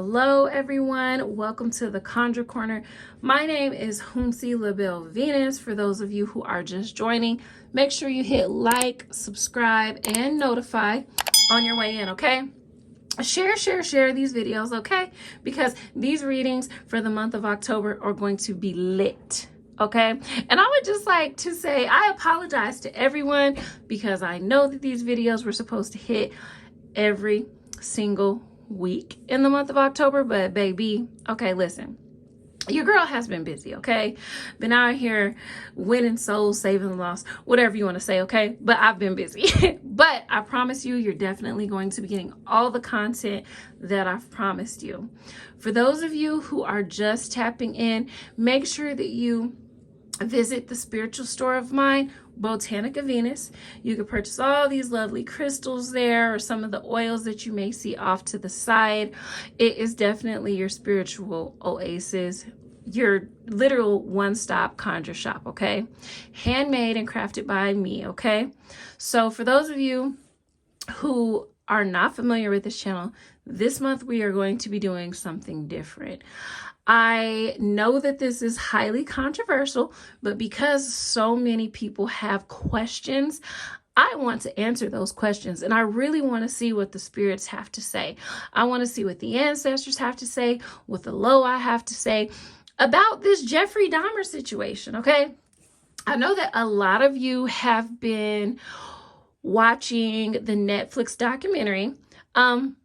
Hello everyone, welcome to the Conjure Corner. My name is Humsi LaBelle Venus. For those of you who are just joining, make sure you hit like, subscribe, and notify on your way in, okay? Share these videos, okay? Because these readings for the month of October are going to be lit. Okay, and I would just like to say I apologize to everyone because I know that these videos were supposed to hit every single week in the month of October, but baby, okay, listen, your girl has been busy, okay? Been out here winning souls, saving the lost, whatever you want to say, okay? But I've been busy. But I promise you, you're definitely going to be getting all the content that I've promised you. For those of you who are just tapping in, make sure that you visit the spiritual store of mine, Botanica Venus. You can purchase all these lovely crystals there, or some of the oils that you may see off to the side. It is definitely your spiritual oasis, your literal one-stop conjure shop, okay? Handmade and crafted by me, okay? So for those of you who are not familiar with this channel, this month we are going to be doing something different. I know that this is highly controversial, but because so many people have questions, I want to answer those questions, and I really want to see what the spirits have to say. I want to see what the ancestors have to say, what the Loa have to say about this Jeffrey Dahmer situation, okay? I know that a lot of you have been watching the Netflix documentary.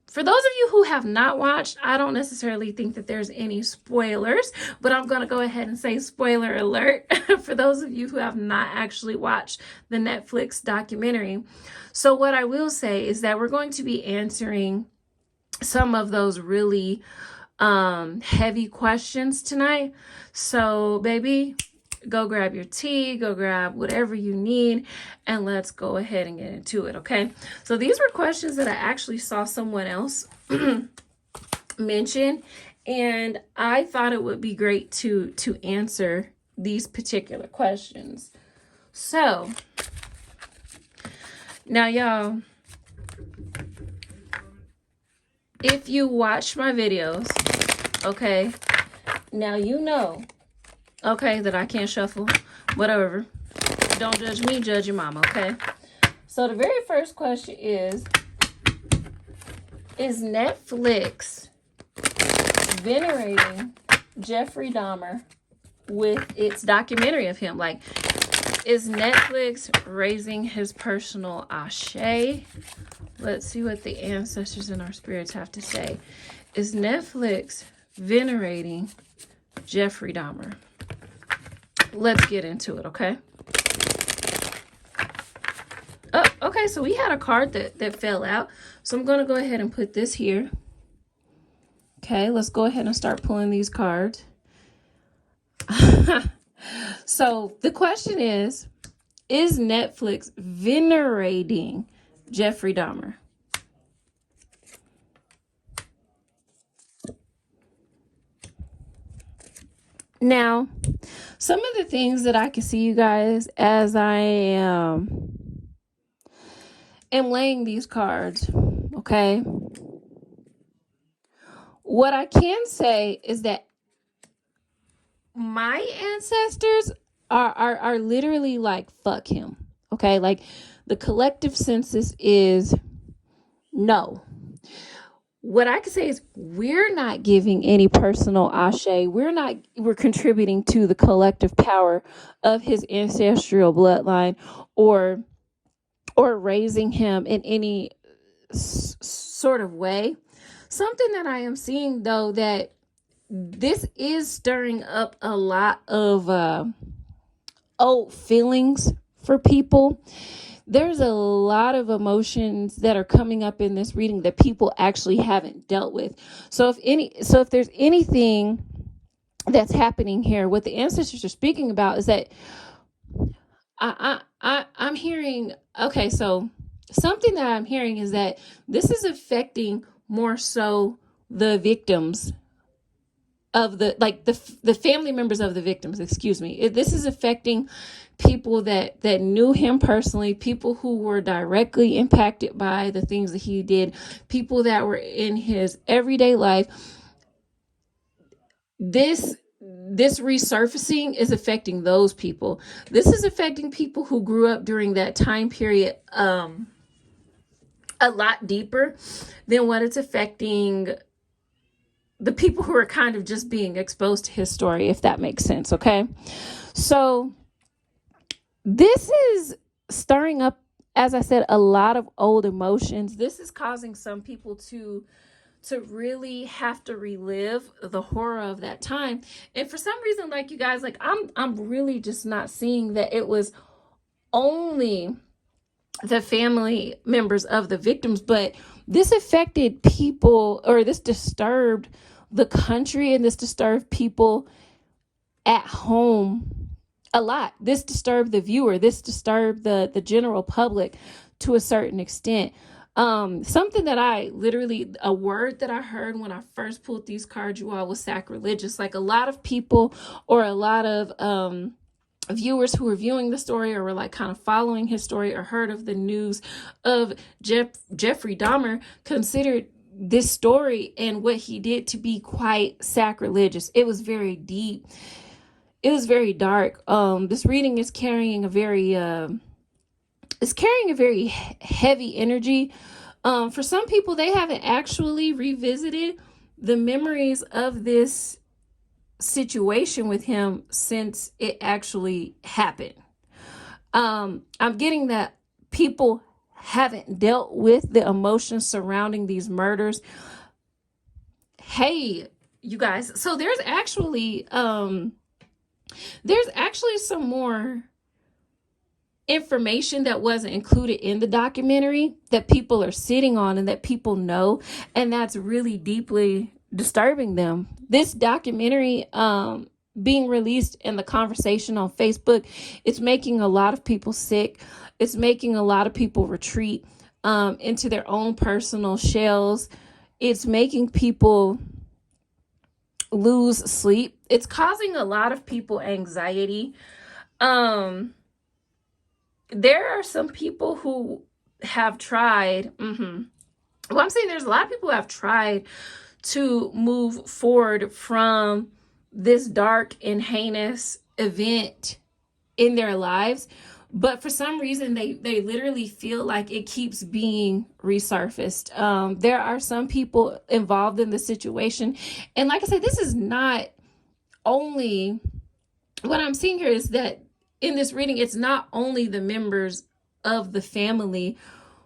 For those of you who have not watched, I don't necessarily think that there's any spoilers, but I'm going to go ahead and say spoiler alert for those of you who have not actually watched the Netflix documentary. So what I will say is that we're going to be answering some of those really heavy questions tonight. So baby, go grab your tea, go grab whatever you need, and let's go ahead and get into it, okay? So these were questions that I actually saw someone else mention, and I thought it would be great to answer these particular questions. So now y'all, if you watch my videos, okay, now you know, okay, that I can't shuffle, whatever. Don't judge me, judge your mama, okay? So the very first question is Netflix venerating Jeffrey Dahmer with its documentary of him? Like, is Netflix raising his personal ashe? Let's see what the ancestors and our spirits have to say. Is Netflix venerating Jeffrey Dahmer? Let's get into it, okay? Oh, okay, so we had a card that fell out. So I'm going to go ahead and put this here. Okay, let's go ahead and start pulling these cards. So the question is Netflix venerating Jeffrey Dahmer? Now, some of the things that I can see, you guys, as I am laying these cards, okay? What I can say is that my ancestors are literally like, fuck him, okay? Like, the collective census is no. What I can say is we're not giving any personal ashe. We're contributing to the collective power of his ancestral bloodline or raising him in any sort of way. Something that I am seeing, though, that this is stirring up a lot of old feelings for people. There's a lot of emotions that are coming up in this reading that people actually haven't dealt with. So if there's anything that's happening here, what the ancestors are speaking about is that I'm hearing, okay, so something that I'm hearing is that this is affecting more so the victims of the family members of the victims, excuse me. This is affecting people that knew him personally, people who were directly impacted by the things that he did, people that were in his everyday life, this resurfacing is affecting those people. This is affecting people who grew up during that time period a lot deeper than what it's affecting the people who are kind of just being exposed to his story, if that makes sense. Okay. So this is stirring up, as I said, a lot of old emotions. This is causing some people to really have to relive the horror of that time. And for some reason, like, you guys, like, I'm really just not seeing that it was only the family members of the victims, but this affected people, or this disturbed the country, and this disturbed people at home a lot. This disturbed the viewer. This disturbed the general public to a certain extent. Something that a word that I heard when I first pulled these cards, you all, was sacrilegious. Like, a lot of people, or a lot of viewers who were viewing the story, or were like kind of following his story, or heard of the news of Jeffrey Dahmer, considered this story and what he did to be quite sacrilegious. It was very deep. It was very dark. This reading is carrying a very heavy energy. For some people, they haven't actually revisited the memories of this situation with him since it actually happened. I'm getting that people haven't dealt with the emotions surrounding these murders. Hey, you guys, so there's actually some more information that wasn't included in the documentary that people are sitting on and that people know, and that's really deeply disturbing them. This documentary being released in the conversation on Facebook, it's making a lot of people sick. It's making a lot of people retreat into their own personal shells. It's making people lose sleep. It's causing a lot of people anxiety. There are some people who have tried. Well, I'm saying there's a lot of people who have tried to move forward from this dark and heinous event in their lives, but for some reason they literally feel like it keeps being resurfaced. There are some people involved in the situation, and like I said, this is not only, what I'm seeing here is that in this reading, it's not only the members of the family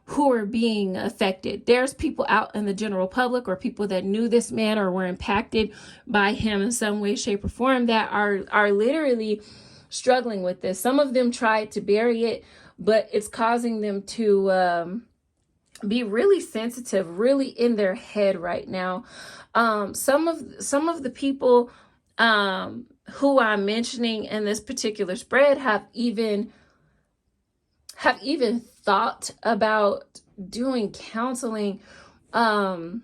who are being affected. There's people out in the general public, or people that knew this man or were impacted by him in some way, shape, or form, that are literally struggling with this. Some of them tried to bury it, but it's causing them to be really sensitive, really in their head right now. Some of the people who I'm mentioning in this particular spread have even thought about doing counseling. And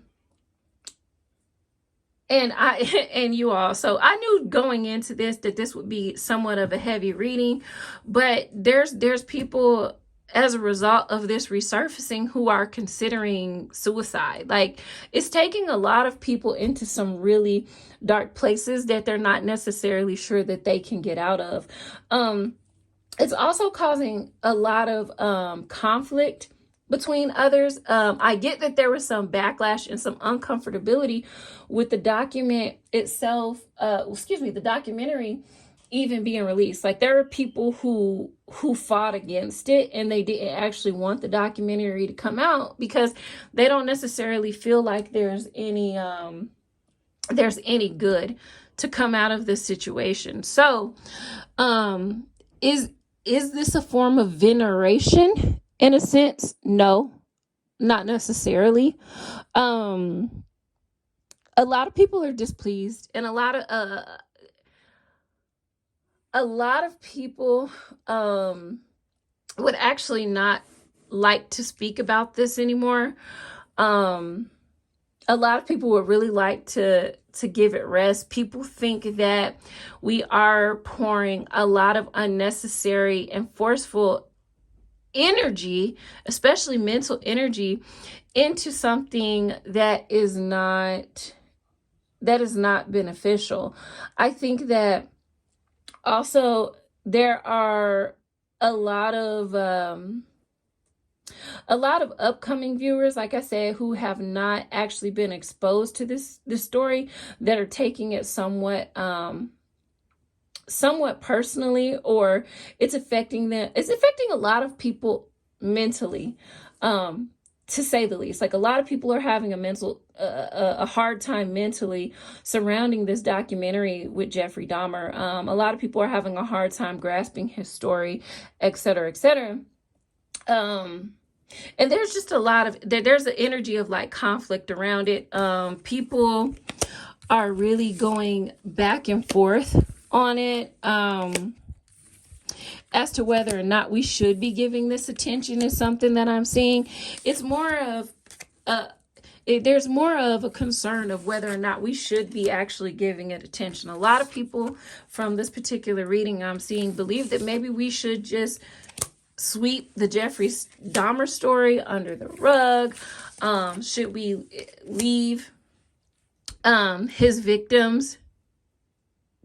you all, so I knew going into this that this would be somewhat of a heavy reading, but there's people, as a result of this resurfacing, who are considering suicide. Like, it's taking a lot of people into some really dark places that they're not necessarily sure that they can get out of. It's also causing a lot of conflict between others. I get that there was some backlash and some uncomfortability with the document itself, the documentary even being released. Like, there are people who fought against it, and they didn't actually want the documentary to come out because they don't necessarily feel like there's any good to come out of this situation. So, is this a form of veneration in a sense? No, not necessarily. A lot of people are displeased, and a lot of people would actually not like to speak about this anymore. A lot of people would really like to give it rest. People think that we are pouring a lot of unnecessary and forceful energy, especially mental energy, into something that is not not beneficial. I think that also there are a lot of upcoming viewers, like I said, who have not actually been exposed to this story, that are taking it somewhat personally, or it's affecting them. It's affecting a lot of people mentally, to say the least. Like, a lot of people are having a hard time mentally surrounding this documentary with Jeffrey Dahmer. A lot of people are having a hard time grasping his story, etc., etc. And there's just a lot of there's an energy of like conflict around it. People are really going back and forth on it, as to whether or not we should be giving this attention. Is something that I'm seeing. It's more of there's more of a concern of whether or not we should be actually giving it attention. A lot of people from this particular reading I'm seeing believe that maybe we should just sweep the Jeffrey Dahmer story under the rug. Should we leave his victims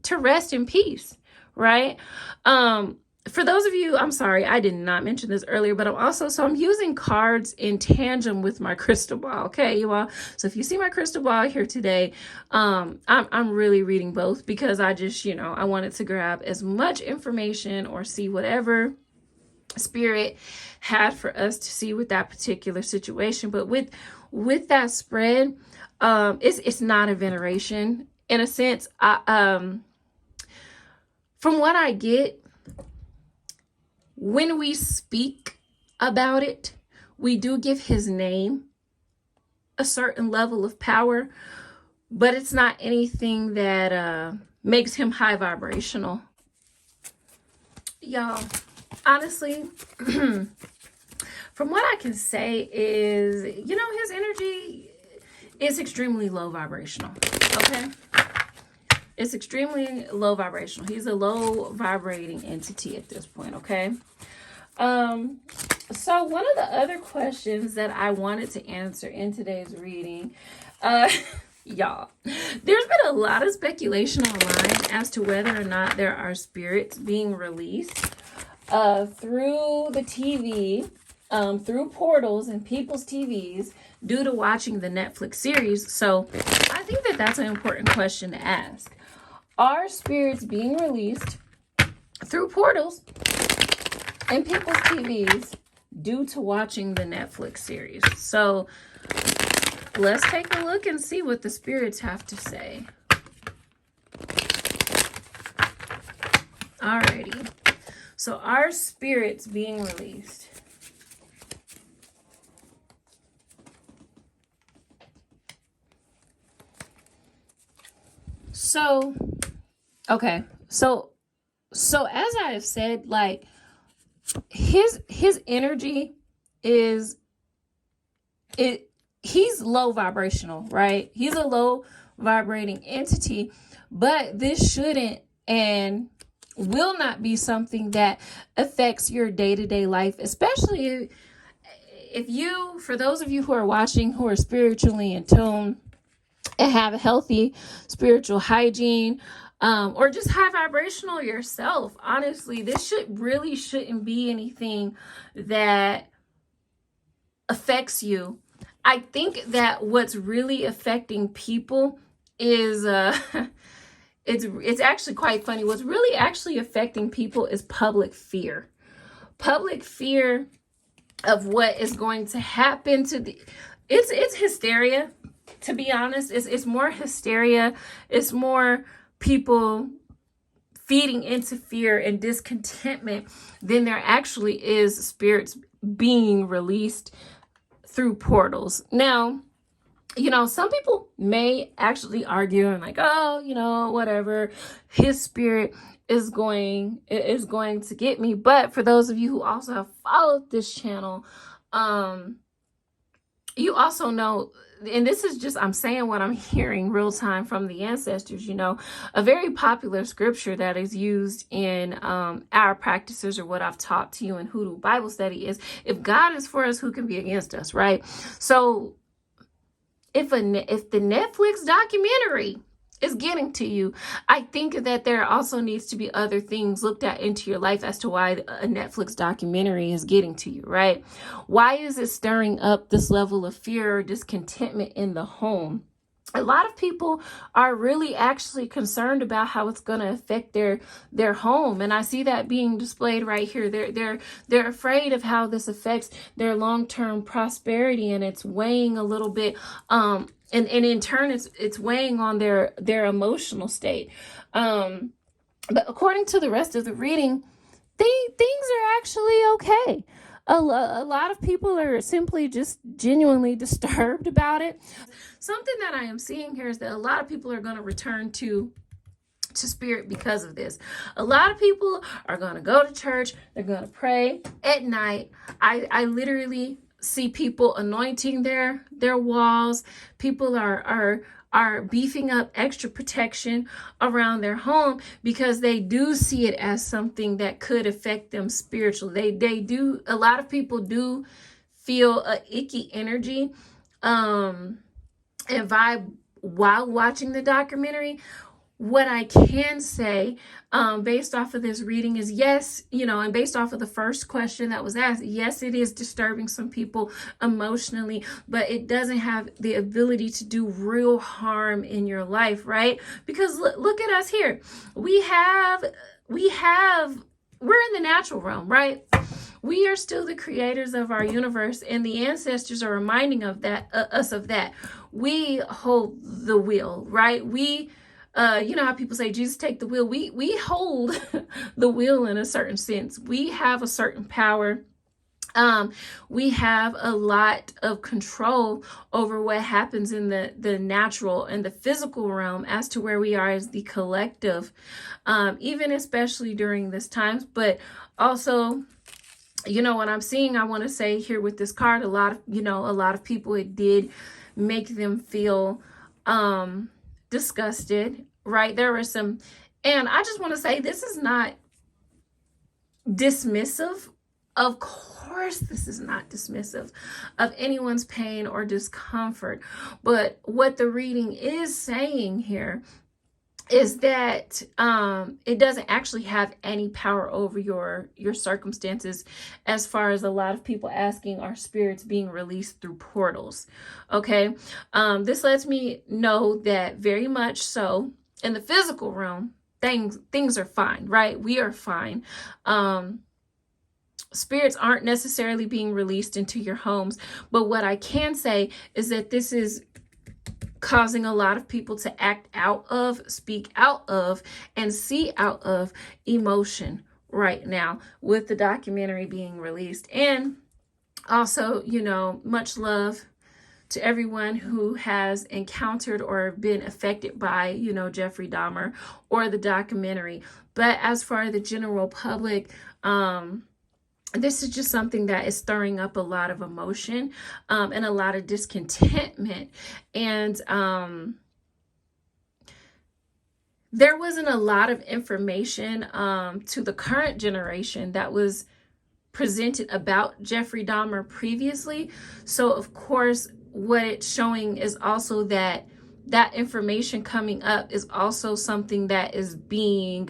to rest in peace, right? For those of you, I'm sorry, I did not mention this earlier, but I'm using cards in tandem with my crystal ball, okay, you all? So if you see my crystal ball here today, I'm really reading both, because I just, I wanted to grab as much information or see whatever Spirit had for us to see with that particular situation. But with that spread, it's not a veneration in a sense. From what I get, when we speak about it, we do give his name a certain level of power, but it's not anything that makes him high vibrational. Y'all, honestly, from what I can say is, his energy is extremely low vibrational, okay? It's extremely low vibrational. He's a low vibrating entity at this point, okay? So one of the other questions that I wanted to answer in today's reading, y'all, there's been a lot of speculation online as to whether or not there are spirits being released through the TV, through portals and people's TVs due to watching the Netflix series. So I think that that's an important question to ask. Are spirits being released through portals and people's TVs due to watching the Netflix series? So let's take a look and see what the spirits have to say. Alrighty. So are spirits being released? So, okay. So as I have said, like, his energy he's low vibrational, right? He's a low vibrating entity, but this shouldn't and will not be something that affects your day-to-day life, especially if you, for those of you who are watching, who are spiritually in tune and have a healthy spiritual hygiene, or just high vibrational yourself. Honestly, this shouldn't be anything that affects you. I think that what's really affecting people is it's actually quite funny. What's really actually affecting people is public fear. Public fear of what is going to happen to it's hysteria. To be honest, it's more hysteria. It's more people feeding into fear and discontentment than there actually is spirits being released through portals. Now, some people may actually argue and like, oh, whatever, his spirit is going to get me. But for those of you who also have followed this channel, you also know, and this is just, I'm saying what I'm hearing real time from the ancestors, a very popular scripture that is used in our practices, or what I've taught to you in Hoodoo Bible study, is, if God is for us, who can be against us, right? So if the Netflix documentary It's getting to you. I think that there also needs to be other things looked at into your life as to why a Netflix documentary is getting to you, right? Why is it stirring up this level of fear or discontentment in the home? A lot of people are really actually concerned about how it's going to affect their home, and I see that being displayed right here. They're afraid of how this affects their long-term prosperity, and it's weighing a little bit and in turn it's weighing on their emotional state. But according to the rest of the reading, things are actually okay. A lot of people are simply just genuinely disturbed about it. Something that I am seeing here is that a lot of people are going to return to spirit because of this. A lot of people are going to go to church. They're going to pray at night. I literally see people anointing their walls. People are beefing up extra protection around their home because they do see it as something that could affect them spiritually. They do. A lot of people do feel a icky energy and vibe while watching the documentary. What I can say based off of this reading is yes, and based off of the first question that was asked, yes, it is disturbing some people emotionally, but it doesn't have the ability to do real harm in your life, right? Because look at us here. We're in the natural realm, right? We are still the creators of our universe, and the ancestors are reminding us of that. We hold the wheel, right? You know how people say, Jesus, take the wheel. We hold the wheel in a certain sense. We have a certain power. We have a lot of control over what happens in the natural and the physical realm as to where we are as the collective, even especially during this time. But also, what I'm seeing, I want to say here with this card, a lot of people, it did make them feel disgusted, right? There were some, and I just want to say, this is not dismissive. Of course, this is not dismissive of anyone's pain or discomfort. But what the reading is saying here is that it doesn't actually have any power over your circumstances, as far as a lot of people asking, are spirits being released through portals? Okay, this lets me know that very much so in the physical realm, things are fine, right? We are fine. Spirits aren't necessarily being released into your homes, but what I can say is that this is causing a lot of people to act out of, speak out of, and see out of emotion right now with the documentary being released. And also, much love to everyone who has encountered or been affected by, Jeffrey Dahmer or the documentary. But as far as the general public, this is just something that is stirring up a lot of emotion and a lot of discontentment. And there wasn't a lot of information to the current generation that was presented about Jeffrey Dahmer previously. So, of course, what it's showing is also that information coming up is also something that is being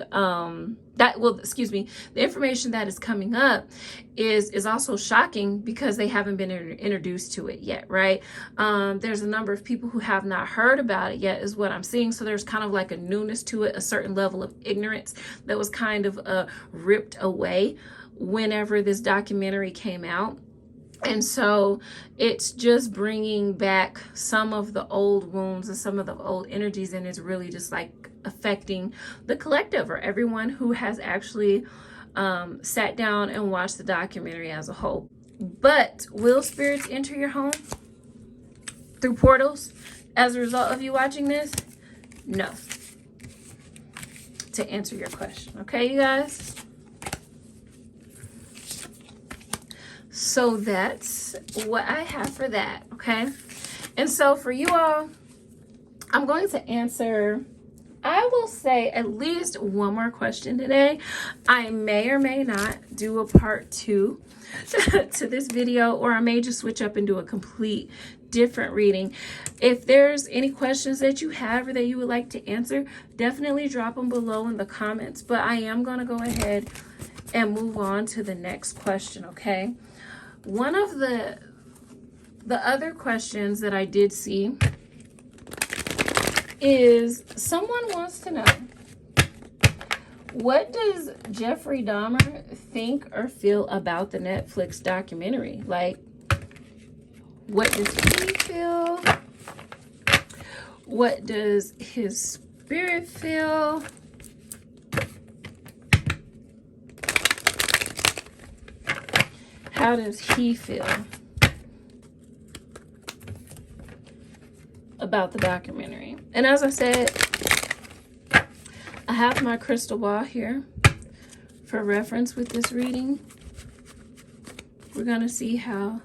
the information that is coming up is also shocking because they haven't been introduced to it yet, right? There's a number of people who have not heard about it yet, is what I'm seeing. So there's kind of like a newness to it, a certain level of ignorance that was kind of ripped away whenever this documentary came out. And so it's just bringing back some of the old wounds and some of the old energies, and it's really just like affecting the collective or everyone who has actually sat down and watched the documentary as a whole. But will spirits enter your home through portals as a result of you watching this? No. To answer your question. Okay, you guys? So that's what I have for that, okay? And so for you all, I'm going to answer, I will say, at least one more question today. I may or may not do a part 2 to this video, or I may just switch up and do a complete different reading. If there's any questions that you have or that you would like to answer, definitely drop them below in the comments. But I am going to go ahead and move on to the next question, okay? One of the other questions that I did see is someone wants to know, what does Jeffrey Dahmer think or feel about the Netflix documentary? Like, what does he feel? What does his spirit feel? How does he feel about the documentary? And as I said, I have my crystal ball here for reference with this reading. We're going to see how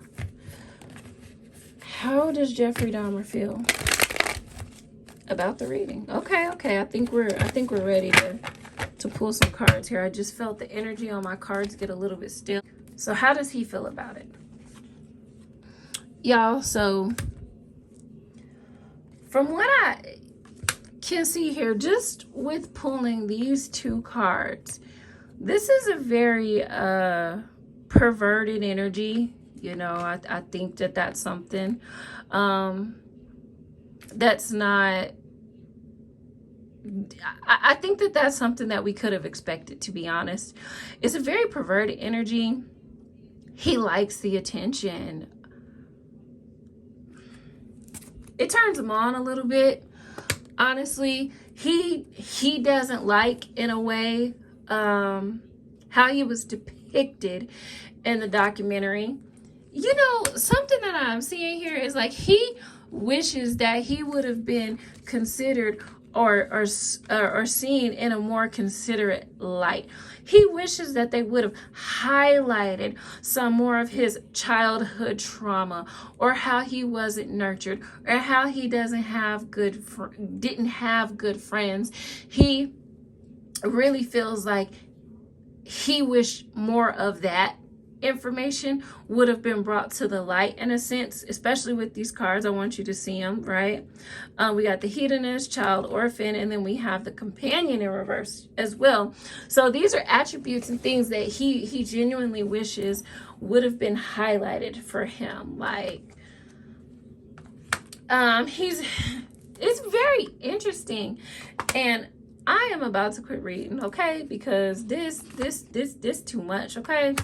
does Jeffrey Dahmer feel about the reading. Okay. I think we're ready to pull some cards here. I just felt the energy on my cards get a little bit still. So how does he feel about it? Y'all, so from what I can see here, just with pulling these two cards, this is a very perverted energy. You know, I think that that's something that's not, I think that that's something that we could have expected, to be honest. It's a very perverted energy. He likes the attention. It turns him on a little bit. Honestly, he doesn't like, in a way, how he was depicted in the documentary. You know, something that I'm seeing here is like he wishes that he would have been considered or seen in a more considerate light. He wishes that they would have highlighted some more of his childhood trauma, or how he wasn't nurtured, or how he didn't have good friends. He really feels like he wished more of that information would have been brought to the light, in a sense, especially with these cards. I want you to see them, right? We got the hedonist, child, orphan, and then we have the companion in reverse as well. So these are attributes and things that he genuinely wishes would have been highlighted for him. Like, it's very interesting, and I am about to quit reading, okay? Because this too much, okay?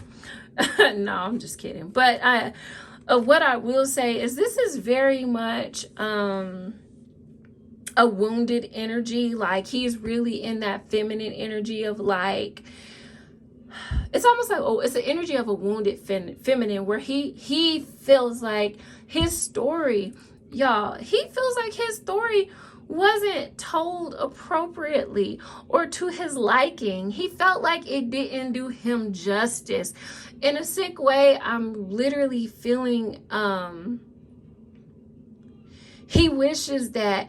No, I'm just kidding. But what I will say is this is very much a wounded energy. Like, he's really in that feminine energy of, like, it's almost like, oh, it's the energy of a wounded feminine, where he feels like his story, y'all, he feels like his story wasn't told appropriately or to his liking. He felt like it didn't do him justice. In a sick way, I'm literally feeling he wishes that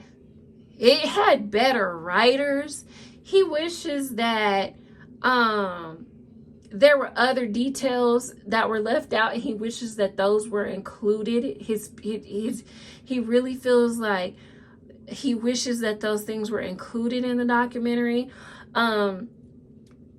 it had better writers. He wishes that there were other details that were left out, and he wishes that those were included. He really feels like he wishes that those things were included in the documentary.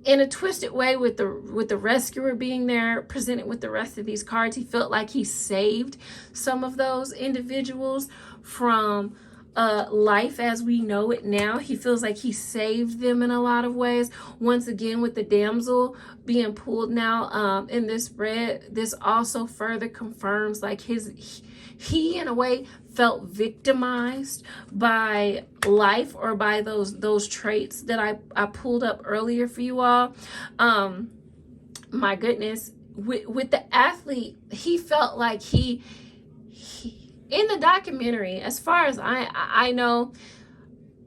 In a twisted way, with the rescuer being there, presented with the rest of these cards, he felt like he saved some of those individuals from life as we know it now. He feels like he saved them in a lot of ways. Once again, with the damsel being pulled now in this spread, this also further confirms like he in a way felt victimized by life, or by those traits that I pulled up earlier for you all. My goodness, with the athlete, he felt like he in the documentary, as far as I know,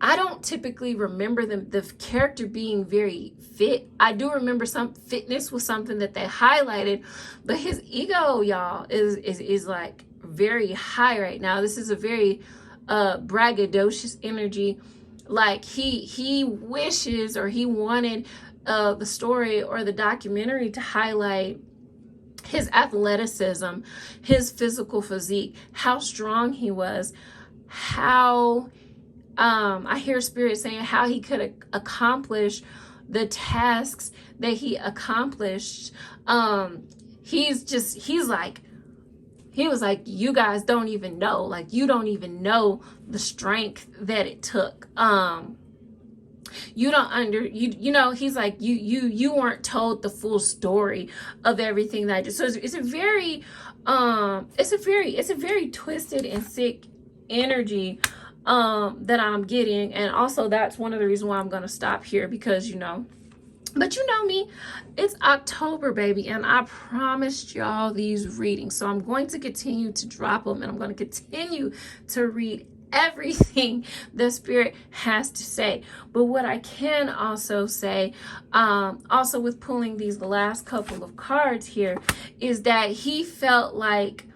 I don't typically remember the character being very fit. I do remember some fitness was something that they highlighted, but his ego, y'all, is like very high right now. This is a very braggadocious energy. Like he wishes, or he wanted the story or the documentary to highlight his athleticism, his physical physique, how strong he was, how I hear Spirit saying how he could accomplish the tasks that he accomplished. He was like, you guys don't even know, like, you don't even know the strength that it took. You don't you know, he's like, you weren't told the full story of everything that I did. So it's a very twisted and sick energy that I'm getting. And also that's one of the reasons why I'm gonna stop here, because but you know me, it's October, baby, and I promised y'all these readings. So I'm going to continue to drop them, and I'm going to continue to read everything the Spirit has to say. But what I can also say, also with pulling these last couple of cards here, is that he felt like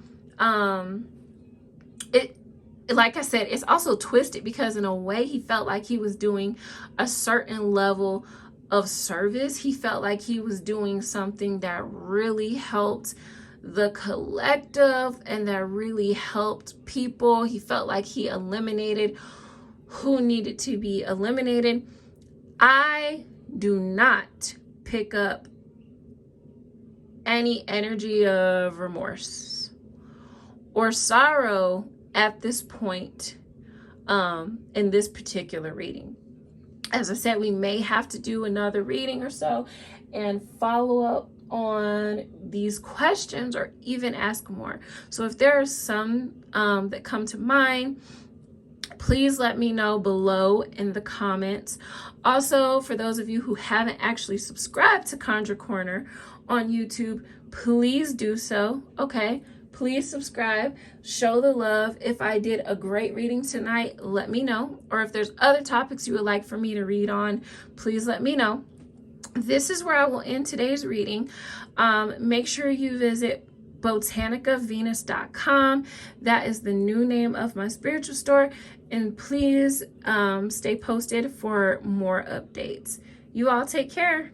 like I said, it's also twisted, because in a way he felt like he was doing a certain level of service. He felt like he was doing something that really helped the collective and that really helped people. He felt like he eliminated who needed to be eliminated. I do not pick up any energy of remorse or sorrow at this point in this particular reading. As I said, we may have to do another reading or so and follow up on these questions, or even ask more. So if there are some that come to mind, please let me know below in the comments. Also, for those of you who haven't actually subscribed to Conjure Corner on YouTube, please do so. Okay, please subscribe, show the love. If I did a great reading tonight, let me know. Or if there's other topics you would like for me to read on, please let me know. This is where I will end today's reading. Make sure you visit botanicavenus.com. That is the new name of my spiritual store. And please stay posted for more updates. You all take care.